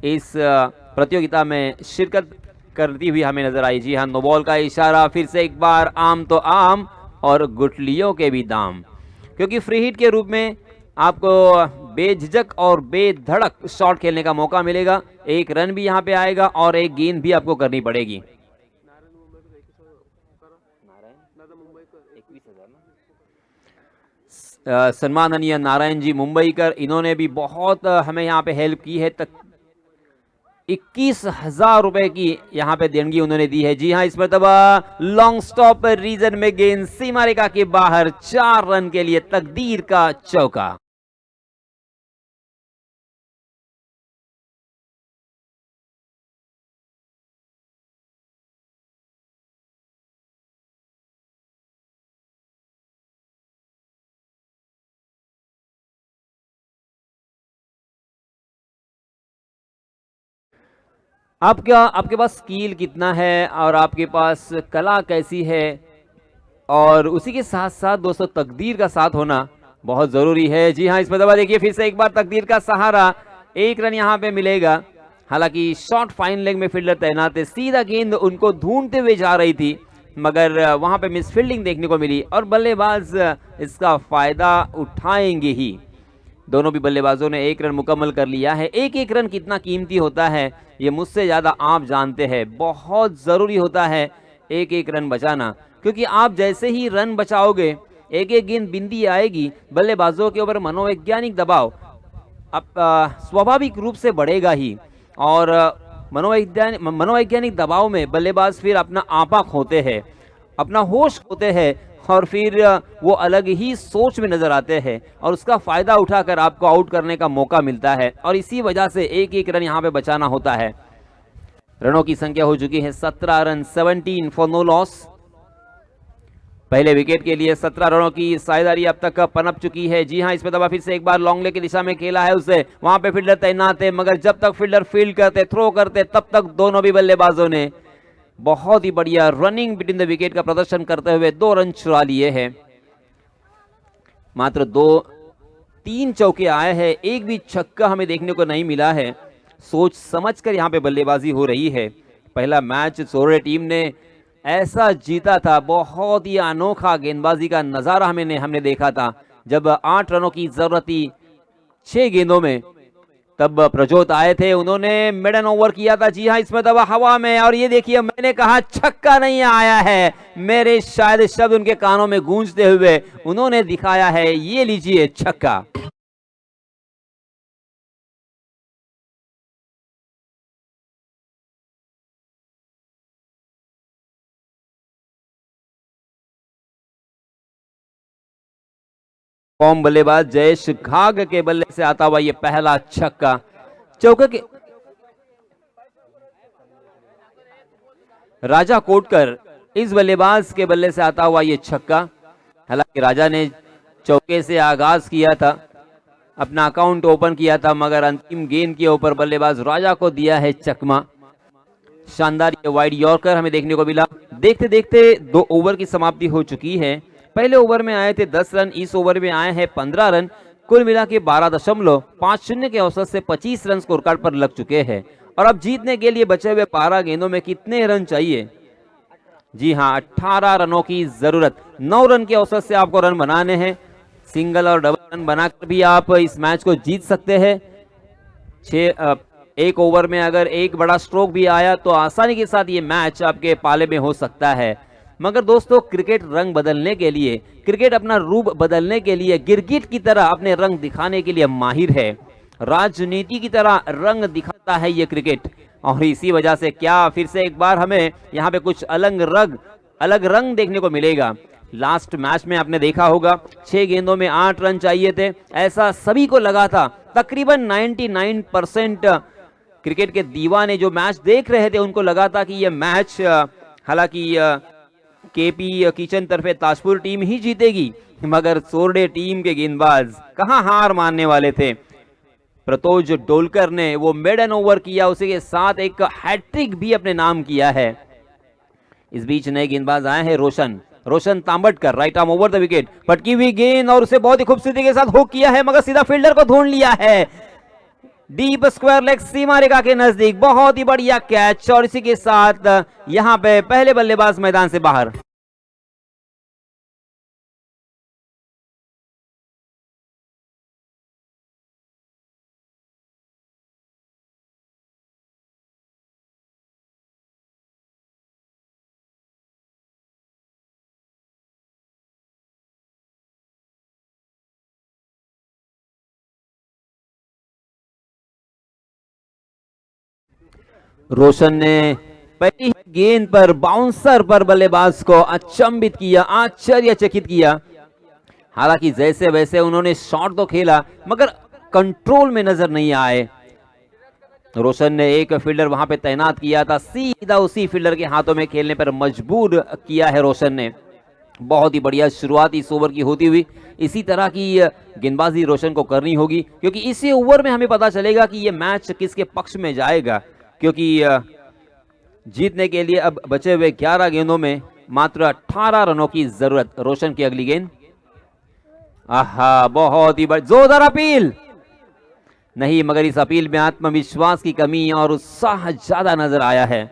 इस प्रतियोगिता में शिरकत करती हुई हमें नजर आई। जी हाँ, नो बॉल का इशारा, फिर से एक बार आम तो आम और गुटलियों के भी दाम, क्योंकि फ्री हिट के रूप में आपको बेझिझक और बेधड़क शॉट खेलने का मौका मिलेगा। 1 रन भी यहाँ पे आएगा और 1 गेंद भी आपको करनी पड़ेगी। सम्माननीय नारायण जी मुंबईकर, इन्होंने भी बहुत हमें यहाँ पे हेल्प की है। तक 21,000 रुपए की यहाँ पे देणगी उन्होंने दी है। जी हाँ, इस मरतबा लॉन्ग स्टॉप रीजन में गेंद सीमा रेखा के बाहर, 4 रन के लिए तकदीर का चौका। आपके पास स्किल कितना है और आपके पास कला कैसी है, और उसी के साथ साथ दोस्तों तकदीर का साथ होना बहुत जरूरी है। जी हाँ, इसमें दबा देखिए फिर से एक बार तकदीर का सहारा, 1 रन यहाँ पे मिलेगा। हालांकि शॉर्ट फाइन लेग में फील्डर तैनात है, सीधा गेंद उनको ढूंढते हुए जा रही थी, मगर वहां पे मिस फील्डिंग देखने को मिली और बल्लेबाज इसका फायदा उठाएंगे ही। दोनों भी बल्लेबाजों ने 1 रन मुकम्मल कर लिया है। 1-1 रन कितना कीमती होता है ये मुझसे ज़्यादा आप जानते हैं। बहुत ज़रूरी होता है 1-1 रन बचाना, क्योंकि आप जैसे ही रन बचाओगे, 1-1 गेंद बिंदी आएगी, बल्लेबाजों के ऊपर मनोवैज्ञानिक दबाव अब स्वाभाविक रूप से बढ़ेगा ही, और मनोवैज्ञानिक दबाव में बल्लेबाज फिर अपना आपा खोते हैं, अपना होश खोते हैं और फिर वो अलग ही सोच में नजर आते हैं और उसका फायदा उठाकर आपको आउट करने का मौका मिलता है, और इसी वजह से 1-1 रन यहाँ पे बचाना होता है। रनों की संख्या हो चुकी है 17 रन, 17 फॉर नो लॉस। पहले विकेट के लिए 17 रनों की साझेदारी अब तक पनप चुकी है। जी हां, इसमें दबा फिर से एक बार लॉन्ग लेग की दिशा में खेला है उसे, वहां पे फील्डर तैनात है, मगर जब तक फील्डर फील्ड करते, थ्रो करते, तब तक दोनों भी बल्लेबाजों ने बहुत ही बढ़िया रनिंग बिटवीन द विकेट का प्रदर्शन करते हुए 2 रन चुरा लिए हैं। मात्र 3 चौके आए हैं, एक भी छक्का हमें देखने को नहीं मिला है। सोच समझकर यहाँ पे बल्लेबाजी हो रही है। पहला मैच सोरे टीम ने ऐसा जीता था, बहुत ही अनोखा गेंदबाजी का नजारा हमने देखा था। जब 8 रनों की जरूरत थी 6 गेंदों में, तब प्रजोत आए थे, उन्होंने मिडन ओवर किया था। जी हाँ, इसमें दबा हवा में, और ये देखिए मैंने कहा छक्का नहीं आया है, मेरे शायद शब्द उनके कानों में गूंजते हुए उन्होंने दिखाया है, ये लीजिए छक्का। फॉर्म बल्लेबाज जयेश घाग के बल्ले से आता हुआ ये पहला छक्का, चौके के राजा कोटकर इस बल्लेबाज के बल्ले से आता हुआ ये छक्का। हालांकि राजा ने चौके से आगाज किया था, अपना अकाउंट ओपन किया था, मगर अंतिम गेंद के ऊपर बल्लेबाज राजा को दिया है चकमा। शानदार ये वाइड यॉर्कर हमें देखने को मिला। देखते देखते 2 ओवर की समाप्ति हो चुकी है। पहले ओवर में आए थे 10 रन, इस ओवर में आए हैं 15 रन। कुल मिला के 12.50 के औसत से 25 रन स्कोर कार्ड पर लग चुके हैं। और अब जीतने के लिए बचे हुए 12 गेंदों में कितने रन चाहिए? जी हाँ, 18 रनों की जरूरत। 9 रन के औसत से आपको रन बनाने हैं। सिंगल और डबल रन बनाकर भी आप इस मैच को जीत सकते हैं। एक ओवर में अगर एक बड़ा स्ट्रोक भी आया तो आसानी के साथ ये मैच आपके पाले में हो सकता है। मगर दोस्तों, क्रिकेट रंग बदलने के लिए, क्रिकेट अपना रूप बदलने के लिए, गिरगिट की तरह अपने रंग दिखाने के लिए माहिर है। राजनीति की तरह रंग दिखाता है ये क्रिकेट। और इसी वजह से क्या फिर से एक बार हमें यहाँ पे कुछ अलग रंग देखने को मिलेगा। लास्ट मैच में आपने देखा होगा 6 गेंदों में 8 रन चाहिए थे, ऐसा सभी को लगा था। तकरीबन 99% क्रिकेट के दीवाने जो मैच देख रहे थे उनको लगा था कि यह मैच, हालांकि केपी किचन तरफे ताजपुर टीम ही जीतेगी, मगर सोरडे टीम के गेंदबाज कहां हार मानने वाले थे। प्रतोज डोलकर ने वो मेडन ओवर किया, उसी के साथ एक हैट्रिक भी अपने नाम किया है। इस बीच नए गेंदबाज आए हैं Roshan Tambatkar, right arm over the wicket, पटकी हुई गेंद और उसे बहुत ही खूबसूरती के साथ हुक किया है, मगर सीधा फील्डर को ढूंढ लिया है। डीप स्क्वायर लेग सीमा रेखा के नजदीक, बहुत ही बढ़िया कैच। और इसी के साथ यहां पे पहले बल्लेबाज मैदान से बाहर। रोशन ने पहली गेंद पर बाउंसर पर बल्लेबाज को अचंभित किया, आश्चर्यचकित किया। हालांकि जैसे वैसे उन्होंने शॉट तो खेला, मगर कंट्रोल में नजर नहीं आए। रोशन ने एक फील्डर वहां पे तैनात किया था, सीधा उसी फील्डर के हाथों में खेलने पर मजबूर किया है रोशन ने। बहुत ही बढ़िया शुरुआत इस ओवर की होती हुई। इसी तरह की गेंदबाजी रोशन को करनी होगी, क्योंकि इसी ओवर में हमें पता चलेगा कि यह मैच किसके पक्ष में जाएगा। क्योंकि जीतने के लिए अब बचे हुए 11 गेंदों में मात्र 18 रनों की जरूरत। रोशन की अगली गेंद, आहा, बहुत ही बड़ी जोरदार अपील नहीं, मगर इस अपील में आत्मविश्वास की कमी और उत्साह ज्यादा नजर आया है।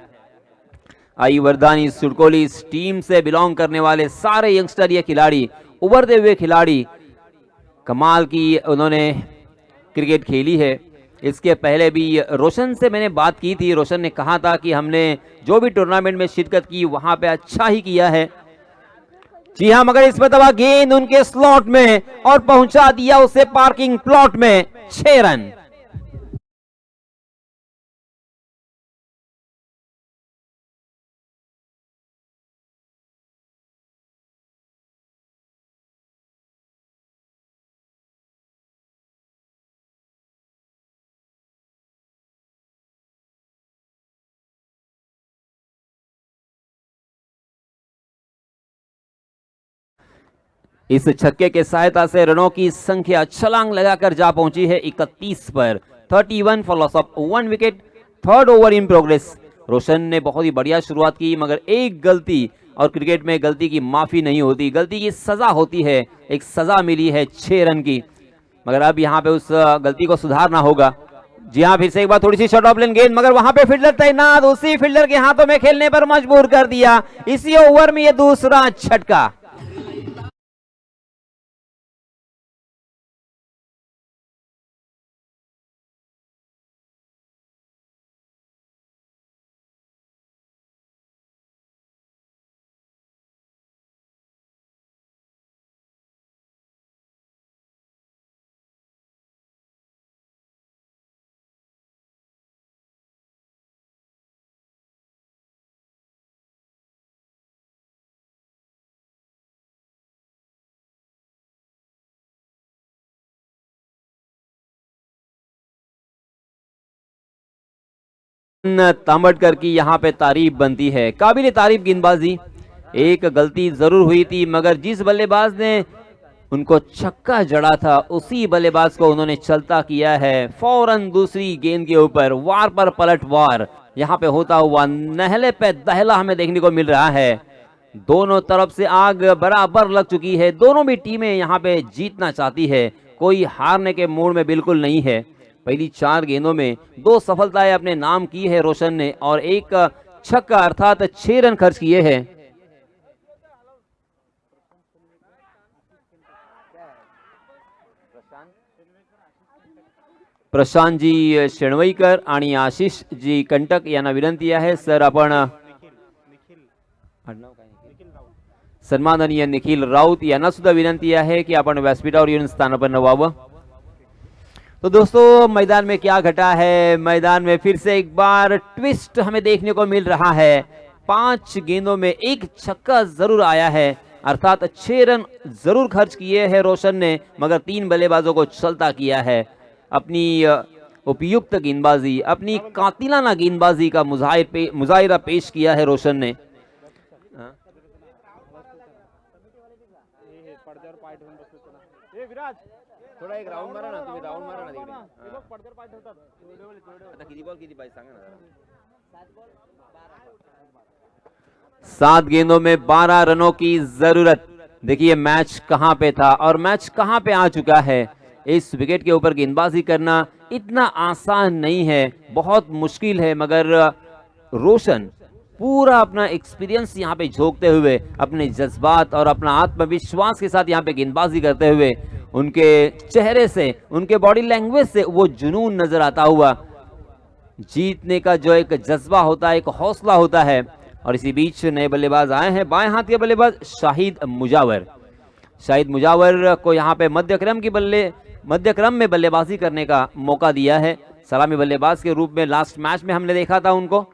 आई वर्दानी सुडकोली, इस टीम से बिलोंग करने वाले सारे यंगस्टर, ये खिलाड़ी, उभरते हुए खिलाड़ी, कमाल की उन्होंने क्रिकेट खेली है। इसके पहले भी रोशन से मैंने बात की थी, रोशन ने कहा था कि हमने जो भी टूर्नामेंट में शिरकत की वहां पे अच्छा ही किया है। जी हाँ, मगर इस मरतबा गेंद उनके स्लॉट में और पहुंचा दिया उसे पार्किंग प्लॉट में। 6 रन। इस छक्के के सहायता से रनों की संख्या छलांग लगाकर जा पहुंची है 31 पर। 31 for loss of 1 wicket. 3rd over in progress. Roshan ने बहुत ही बढ़िया शुरुआत की, मगर एक गलती, और क्रिकेट में गलती की माफी नहीं होती, गलती की सजा होती है। एक सजा मिली है 6 रन की, मगर अब यहाँ पे उस गलती को सुधारना होगा। जी हाँ, फिर से एक बार थोड़ी सी शॉर्ट ऑफ लेन गेंद, मगर वहां पे फील्डर तैनात, उसी फील्डर के हाथों में खेलने पर मजबूर कर दिया। इसी ओवर में ये दूसरा छटका। तांबटकर की यहाँ पे तारीफ बनती है, काबिल तारीफ गेंदबाजी। एक गलती जरूर हुई थी, मगर जिस बल्लेबाज ने उनको छक्का जड़ा था, उसी बल्लेबाज को उन्होंने चलता किया है। फौरन दूसरी गेंद के ऊपर वार पर पलट वार यहाँ पे होता हुआ नहले पे दहला हमें देखने को मिल रहा है। दोनों तरफ से आग बराबर लग चुकी है, दोनों भी टीमें यहाँ पे जीतना चाहती है, कोई हारने के मूड में बिल्कुल नहीं है। पहली 4 गेंदों में 2 सफलताएं अपने नाम की है रोशन ने और एक छक्का अर्थात 6 रन खर्च किए हैं। प्रशांत जी शेणवईकर आणि आशिष जी कंटक यांना विनंती आहे सर आपण सन्माननीय निखिल राउत यांना सुद्धा विनंती आहे की आपण व्यासपीठावर येऊन स्थानापन्न व्हावं। तो दोस्तों मैदान में क्या घटा है, मैदान में फिर से एक बार ट्विस्ट हमें देखने को मिल रहा है। 5 गेंदों में एक छक्का जरूर आया है, अर्थात 6 रन जरूर खर्च किए हैं रोशन ने, मगर 3 बल्लेबाजों को चलता किया है। अपनी उपयुक्त गेंदबाजी, अपनी कातिलाना गेंदबाजी का मुजाहिरा पेश किया है रोशन ने। थोड़ा एक राउंड मारा ना, तुम्ही राउंड मारा ना तिकडे. आता किती बॉल किती पाहिजे सांगा ना जरा. 7 गेंदों में 12 रनों की जरूरत। देखिए मैच कहां पे था और मैच कहां पे आ चुका है। इस विकेट के ऊपर गेंदबाजी करना इतना आसान नहीं है, बहुत मुश्किल है, मगर रोशन पूरा अपना एक्सपीरियंस यहाँ पे झोंकते हुए, अपने जज्बात और अपना आत्मविश्वास के साथ यहाँ पे गेंदबाजी करते हुए, उनके चेहरे से, उनके बॉडी लैंग्वेज से वो जुनून नजर आता हुआ। जीतने का जो एक जज्बा होता है, एक हौसला होता है। और इसी बीच नए बल्लेबाज आए हैं, बाएं हाथ के बल्लेबाज शाहिद मुजावर। शाहिद मुजावर को यहाँ पे मध्यक्रम में बल्लेबाजी करने का मौका दिया है। सलामी बल्लेबाज के रूप में लास्ट मैच में हमने देखा था उनको।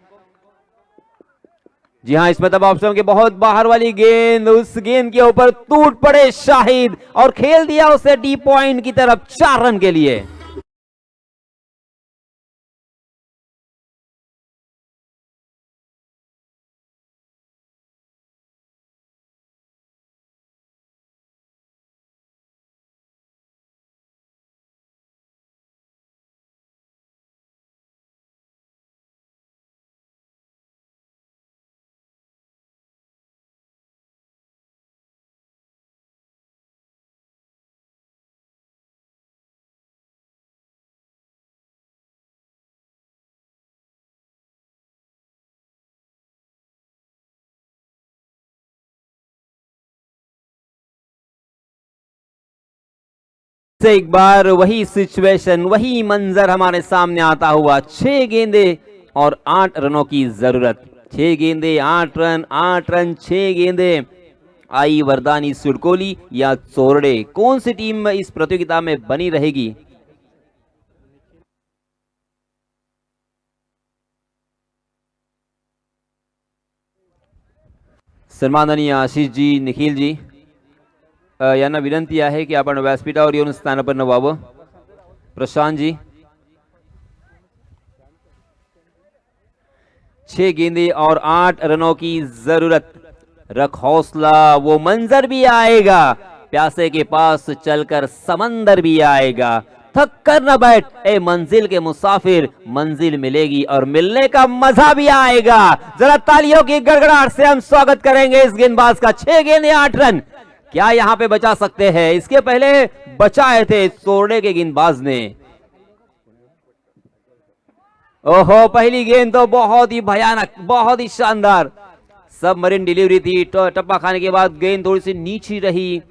जी हाँ, इसमें तब ऑप्शन के बहुत बाहर वाली गेंद, उस गेंद के ऊपर टूट पड़े शाहिद और खेल दिया उसे डी पॉइंट की तरफ 4 रन के लिए। से एक बार वही सिचुएशन, वही मंजर हमारे सामने आता हुआ। 6 गेंदे और 8 रनों की जरूरत। 6 गेंदे 8 रन, 8 रन 6 गेंदे। आई वरदानी सुरकोली या चोरडे, कौन सी टीम इस प्रतियोगिता में बनी रहेगी? सन्माननीय आशीष जी, निखिल जी यांना विनंती आहे की आपण व्यासपीठावर येऊन स्थानापन्न व्हावं। प्रशांत जी, 6 गेंदे और 8 रनों की जरूरत। रख हौसला, वो मंजर भी आएगा, प्यासे के पास चलकर समंदर भी आएगा। थक कर न बैठ ए मंजिल के मुसाफिर, मंजिल मिलेगी और मिलने का मजा भी आएगा। जरा तालियों की गड़गड़ाहट से हम स्वागत करेंगे इस गेंदबाज का। 6 गेंदे 8 रन, क्या यहां पे बचा सकते हैं? इसके पहले बचाए थे चोरडे के गेंदबाज ने। ओहो, पहली गेंद तो बहुत ही भयानक, बहुत ही शानदार सबमरीन डिलीवरी थी। टप्पा खाने के बाद गेंद थोड़ी सी नीची रही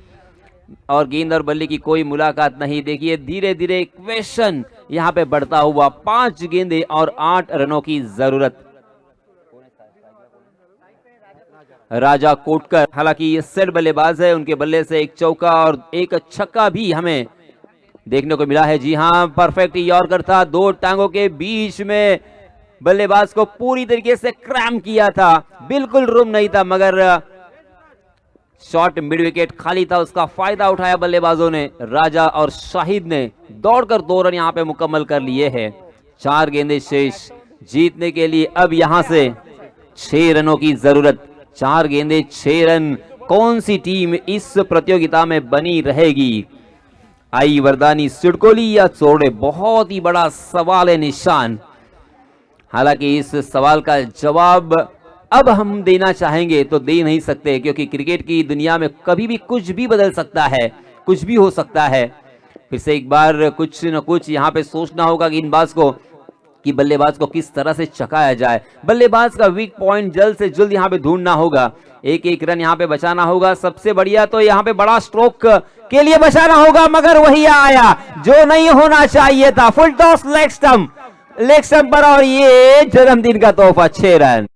और गेंद और बल्ले की कोई मुलाकात नहीं। देखिए धीरे धीरे इक्वेशन यहां पे बढ़ता हुआ। 5 गेंदे और 8 रनों की जरूरत। राजा कोटकर हालांकि ये सेट बल्लेबाज है, उनके बल्ले से एक चौका और एक छक्का भी हमें देखने को मिला है। जी हां, परफेक्ट यॉर्कर था, 2 टांगों के बीच में बल्लेबाज को पूरी तरीके से क्रैम किया था, बिल्कुल रूम नहीं था, मगर शॉट मिड विकेट खाली था, उसका फायदा उठाया बल्लेबाजों ने। राजा और शाहिद ने दौड़कर 2 रन यहां पे मुकम्मल कर लिए हैं। 4 गेंदे शेष, जीतने के लिए अब यहां से 6 रनों की जरूरत। 4 गेंदे 6 रन। कौन सी टीम इस प्रतियोगिता में बनी रहेगी? आई वरदानी सिडकोली या चोरडे? बहुत ही बड़ा सवाल है निशान। हालांकि इस सवाल का जवाब अब हम देना चाहेंगे तो दे नहीं सकते, क्योंकि क्रिकेट की दुनिया में कभी भी कुछ भी बदल सकता है, कुछ भी हो सकता है। फिर से एक बार कुछ न कुछ यहाँ पे सोचना होगा गेंदबाज को कि बल्लेबाज को किस तरह से चकाया जाए। बल्लेबाज का वीक पॉइंट जल्द से जल्द यहाँ पे ढूंढना होगा। एक एक रन यहाँ पे बचाना होगा। सबसे बढ़िया तो यहाँ पे बड़ा स्ट्रोक के लिए बचाना होगा, मगर वही आया जो नहीं होना चाहिए था। फुल टॉस लेग स्टंप पर, और ये जन्मदिन का तोहफा 6 रन।